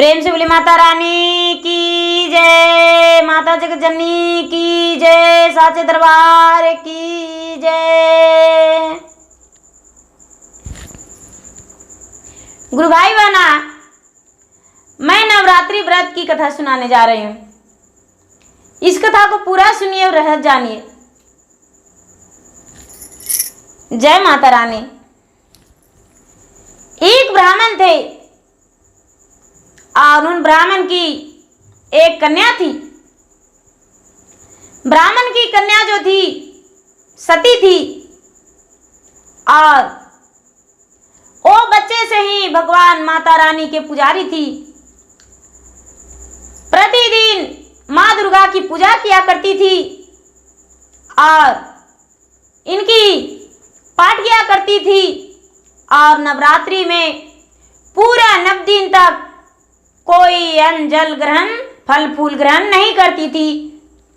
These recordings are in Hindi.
प्रेम से बोली माता रानी की जय, माता जगजननी की जय, साचे दरबार की जय। गुरु भाई बहना, मैं नवरात्रि व्रत की कथा सुनाने जा रही हूँ। इस कथा को पूरा सुनिए और रहस्य जानिए। जय माता रानी। एक ब्राह्मण थे और उन ब्राह्मण की एक कन्या थी। ब्राह्मण की कन्या जो थी सती थी और वो बच्चे से ही भगवान माता रानी के पुजारी थी। प्रतिदिन माँ दुर्गा की पूजा किया करती थी और इनकी पाठ किया करती थी और नवरात्रि में पूरा 9 दिन तक कोई अन्न जल ग्रहण फल फूल ग्रहण नहीं करती थी।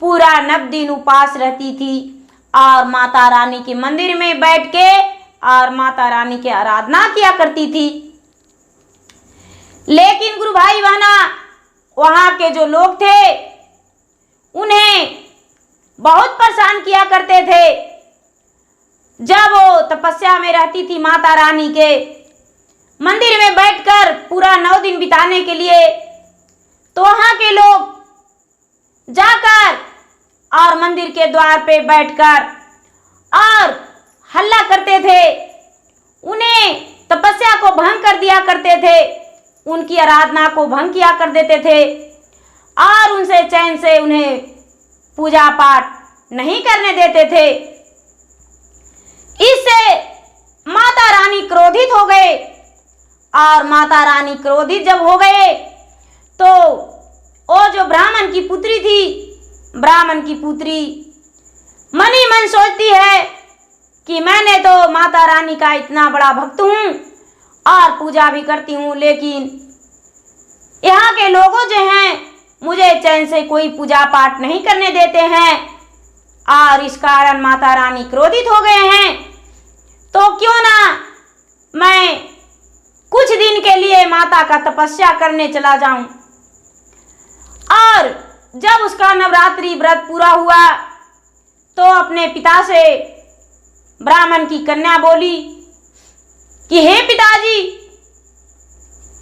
पूरा 9 दिन उपवास रहती थी और माता रानी के मंदिर में बैठ के और माता रानी की आराधना किया करती थी। लेकिन गुरु भाई बहना, वहाँ के जो लोग थे उन्हें बहुत परेशान किया करते थे। जब वो तपस्या में रहती थी माता रानी के मंदिर में बैठकर पूरा 9 दिन बिताने के लिए, तो वहाँ के लोग जाकर और मंदिर के द्वार पे बैठकर और हल्ला करते थे। उन्हें तपस्या को भंग कर दिया करते थे, उनकी आराधना को भंग किया कर देते थे और उनसे चैन से उन्हें पूजा पाठ नहीं करने देते थे। इससे माता रानी क्रोधित हो गए और माता रानी क्रोधित जब हो गए तो वो जो ब्राह्मण की पुत्री थी, ब्राह्मण की पुत्री मन ही मन सोचती है कि मैंने तो माता रानी का इतना बड़ा भक्त हूँ और पूजा भी करती हूँ, लेकिन यहाँ के लोगों जो हैं मुझे चैन से कोई पूजा पाठ नहीं करने देते हैं और इस कारण माता रानी क्रोधित हो गए हैं। तो क्यों ना मैं कुछ दिन के लिए माता का तपस्या करने चला जाऊं। और जब उसका नवरात्रि व्रत पूरा हुआ तो अपने पिता से ब्राह्मण की कन्या बोली कि हे पिताजी,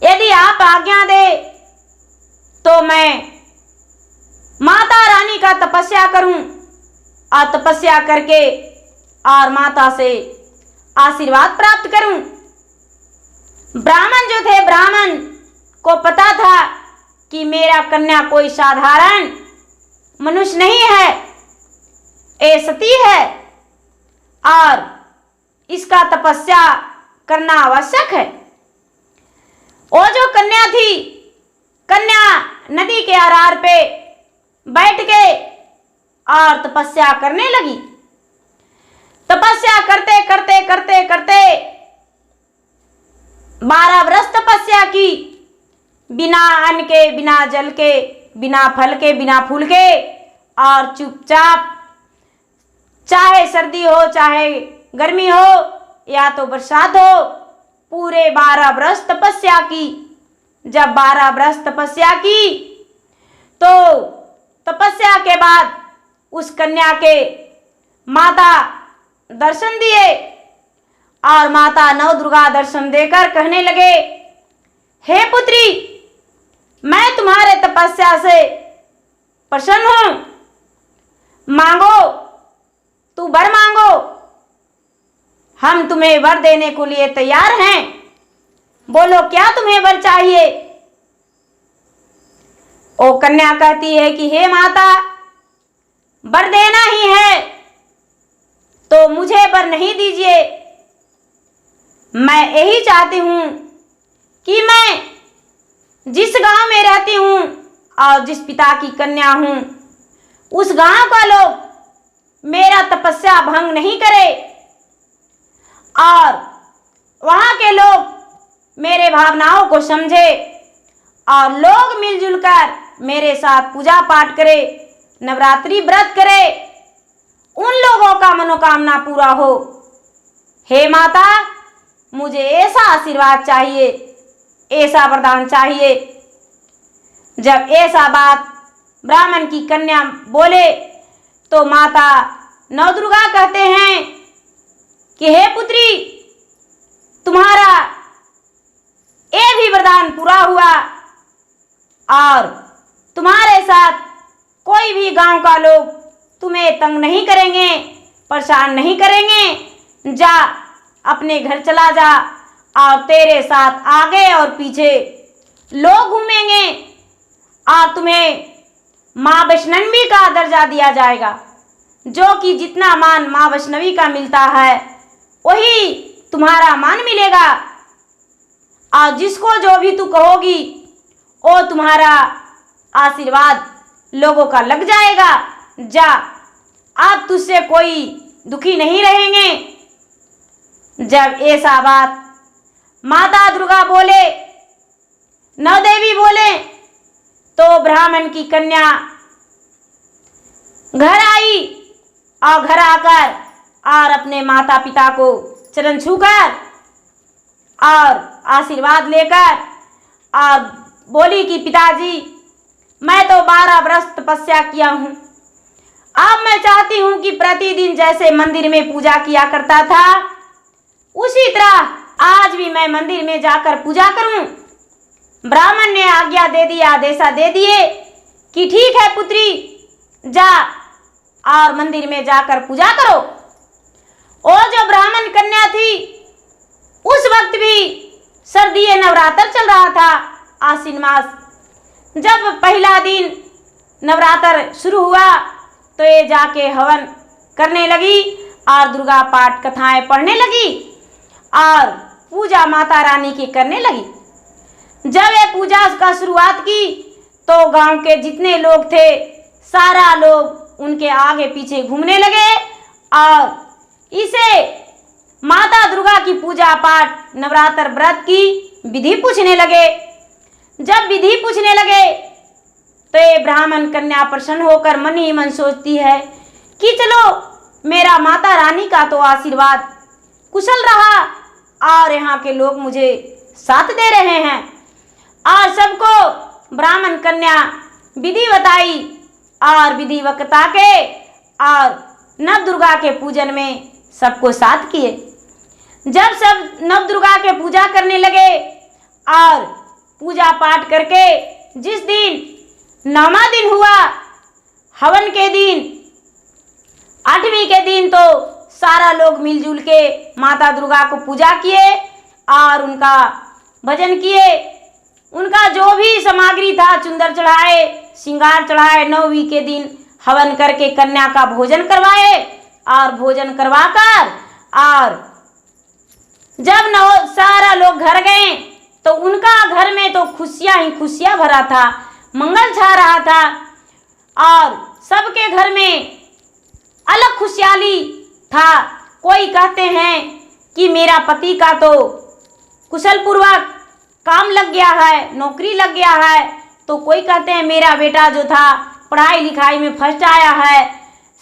यदि आप आज्ञा दे तो मैं माता रानी का तपस्या करूं और तपस्या करके और माता से आशीर्वाद प्राप्त करूं। ब्राह्मण जो थे, ब्राह्मण को पता था कि मेरा कन्या कोई साधारण मनुष्य नहीं है, ये सती है और इसका तपस्या करना आवश्यक है। वो जो कन्या थी, कन्या नदी के आरार पे बैठ के और तपस्या करने लगी। तपस्या करते करते करते करते 12 वर्ष तपस्या की, बिना अन्न के, बिना जल के, बिना फल के, बिना फूल के और चुपचाप, चाहे सर्दी हो चाहे गर्मी हो या तो बरसात हो, पूरे 12 वर्ष तपस्या की। जब 12 वर्ष तपस्या की तो तपस्या के बाद उस कन्या के माता दर्शन दिए और माता नव दुर्गा दर्शन देकर कहने लगे, हे पुत्री, मैं तुम्हारे तपस्या से प्रसन्न हूं, मांगो, तू वर मांगो, हम तुम्हें वर देने को लिए तैयार हैं। बोलो क्या तुम्हें वर चाहिए। ओ कन्या कहती है कि हे माता, वर देना ही है तो मुझे वर नहीं दीजिए। मैं यही चाहती हूँ कि मैं जिस गांव में रहती हूँ और जिस पिता की कन्या हूँ, उस गांव का लोग मेरा तपस्या भंग नहीं करे और वहाँ के लोग मेरे भावनाओं को समझे और लोग मिलजुल कर मेरे साथ पूजा पाठ करे, नवरात्रि व्रत करे, उन लोगों का मनोकामना पूरा हो। हे माता, मुझे ऐसा आशीर्वाद चाहिए, ऐसा वरदान चाहिए जब ऐसा बात ब्राह्मण की कन्या बोले तो माता नवदुर्गा कहते हैं कि हे पुत्री, तुम्हारा ये भी वरदान पूरा हुआ और तुम्हारे साथ कोई भी गांव का लोग तुम्हें तंग नहीं करेंगे, परेशान नहीं करेंगे। जा, अपने घर चला जा और तेरे साथ आगे और पीछे लोग घूमेंगे और तुम्हें माँ वैष्णवी का दर्जा दिया जाएगा, जो कि जितना मान माँ वैष्णवी का मिलता है वही तुम्हारा मान मिलेगा। और जिसको जो भी तू कहोगी वो तुम्हारा आशीर्वाद लोगों का लग जाएगा। जा, अब तुझसे कोई दुखी नहीं रहेंगे। जब ऐसा बात माता दुर्गा बोले, नवदेवी बोले, तो ब्राह्मण की कन्या घर आई और घर आकर और अपने माता पिता को चरण छूकर और आशीर्वाद लेकर और बोली कि पिताजी, मैं तो 12 वर्ष तपस्या किया हूँ। अब मैं चाहती हूँ कि प्रतिदिन जैसे मंदिर में पूजा किया करता था उसी तरह आज भी मैं मंदिर में जाकर पूजा करूँ। ब्राह्मण ने आज्ञा दे दिया, आदेश दे दिए कि ठीक है पुत्री, जा और मंदिर में जाकर पूजा करो। और जो ब्राह्मण कन्या थी उस वक्त भी सर्दीय नवरात्र चल रहा था, आश्विन मास। जब पहला दिन नवरात्र शुरू हुआ तो ये जाके हवन करने लगी और दुर्गा पाठ कथाएं पढ़ने लगी और पूजा माता रानी की करने लगी। जब ये पूजा का शुरुआत की तो गांव के जितने लोग थे सारा लोग उनके आगे पीछे घूमने लगे और इसे माता दुर्गा की पूजा पाठ नवरात्र व्रत की विधि पूछने लगे। जब विधि पूछने लगे तो ये ब्राह्मण कन्या प्रसन्न होकर मन ही मन सोचती है कि चलो मेरा माता रानी का तो आशीर्वाद कुशल रहा और यहाँ के लोग मुझे साथ दे रहे हैं। और सबको ब्राह्मण कन्या विधि बताई और विधि बता के और नव दुर्गा के पूजन में सबको साथ किए। जब सब नव दुर्गा के पूजा करने लगे और पूजा पाठ करके जिस दिन 9वां दिन हुआ, हवन के दिन 8वीं के दिन तो सारा लोग मिलजुल के माता दुर्गा को पूजा किए और उनका भजन किए। उनका जो भी सामग्री था चुंदर चढ़ाए, श्रृंगार चढ़ाए। 9वीं के दिन हवन करके कन्या का भोजन करवाए और भोजन करवाकर और जब सारा लोग घर गए तो उनका घर में तो खुशियां ही खुशियां भरा था, मंगल छा रहा था और सबके घर में अलग खुशहाली था। कोई कहते हैं कि मेरा पति का तो कुशल पूर्वक काम लग गया है, नौकरी लग गया है, तो कोई कहते हैं मेरा बेटा जो था पढ़ाई लिखाई में फर्स्ट आया है।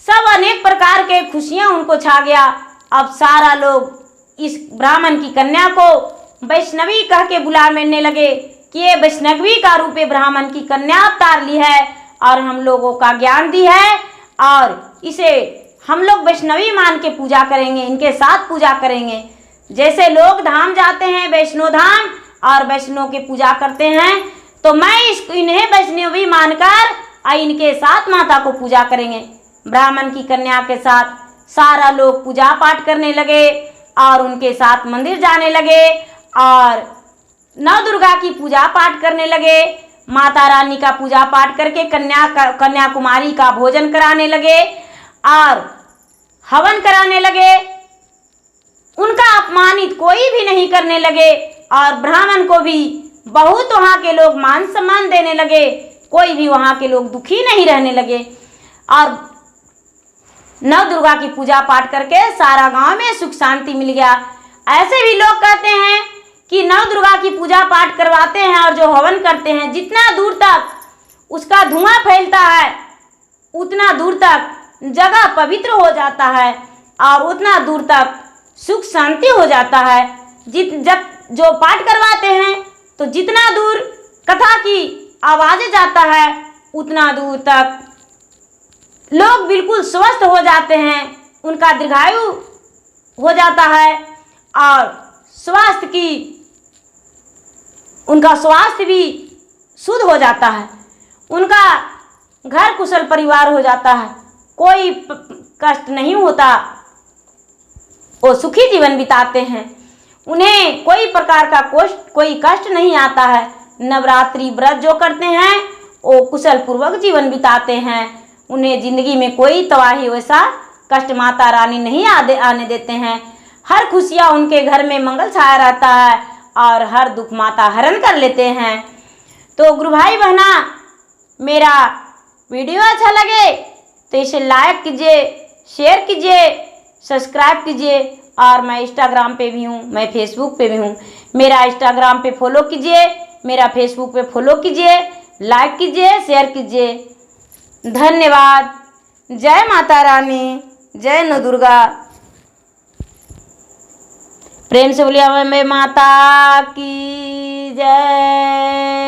सब अनेक प्रकार के खुशियां उनको छा गया। अब सारा लोग इस ब्राह्मण की कन्या को वैष्णवी कह के बुलाने लगे कि ये वैष्णवी का रूप ब्राह्मण की कन्या अवतार ली है और हम लोगों का ज्ञान दी है और इसे हम लोग वैष्णवी मान के पूजा करेंगे, इनके साथ पूजा करेंगे। जैसे लोग धाम जाते हैं वैष्णो धाम और वैष्णो के पूजा करते हैं, तो मैं इन्हें वैष्णवी मानकर और इनके साथ माता को पूजा करेंगे। ब्राह्मण की कन्या के साथ सारा लोग पूजा पाठ करने लगे और उनके साथ मंदिर जाने लगे और नव दुर्गा की पूजा पाठ करने लगे। माता रानी का पूजा पाठ करके कन्याकुमारी का भोजन कराने लगे और हवन कराने लगे। उनका अपमानित कोई भी नहीं करने लगे और ब्राह्मण को भी बहुत वहाँ के लोग मान सम्मान देने लगे। कोई भी वहाँ के लोग दुखी नहीं रहने लगे और नव दुर्गा की पूजा पाठ करके सारा गांव में सुख शांति मिल गया। ऐसे भी लोग कहते हैं कि नव दुर्गा की पूजा पाठ करवाते हैं और जो हवन करते हैं, जितना दूर तक उसका धुआं फैलता है उतना दूर तक जगह पवित्र हो जाता है और उतना दूर तक सुख शांति हो जाता है। जब जो पाठ करवाते हैं तो जितना दूर कथा की आवाज़ जाता है उतना दूर तक लोग बिल्कुल स्वस्थ हो जाते हैं, उनका दीर्घायु हो जाता है और उनका स्वास्थ्य भी शुद्ध हो जाता है, उनका घर कुशल परिवार हो जाता है, कोई कष्ट नहीं होता, वो सुखी जीवन बिताते हैं, उन्हें कोई प्रकार का कोई कष्ट नहीं आता है। नवरात्रि व्रत जो करते हैं वो कुशल पूर्वक जीवन बिताते हैं, उन्हें जिंदगी में कोई तबाही वैसा कष्ट माता रानी नहीं आने देते हैं। हर खुशियाँ उनके घर में मंगल छाया रहता है और हर दुख माता हरण कर लेते हैं। तो गुरु भाई बहना, मेरा वीडियो अच्छा लगे तो इसे लाइक कीजिए, शेयर कीजिए, सब्सक्राइब कीजिए। और मैं इंस्टाग्राम पे भी हूँ, मैं फेसबुक पे भी हूँ, मेरा इंस्टाग्राम पे फॉलो कीजिए, मेरा फेसबुक पे फॉलो कीजिए, लाइक कीजिए, शेयर कीजिए। धन्यवाद। जय माता रानी, जय नौ दुर्गा। प्रेम से बोलिए अम्बे माता की जय।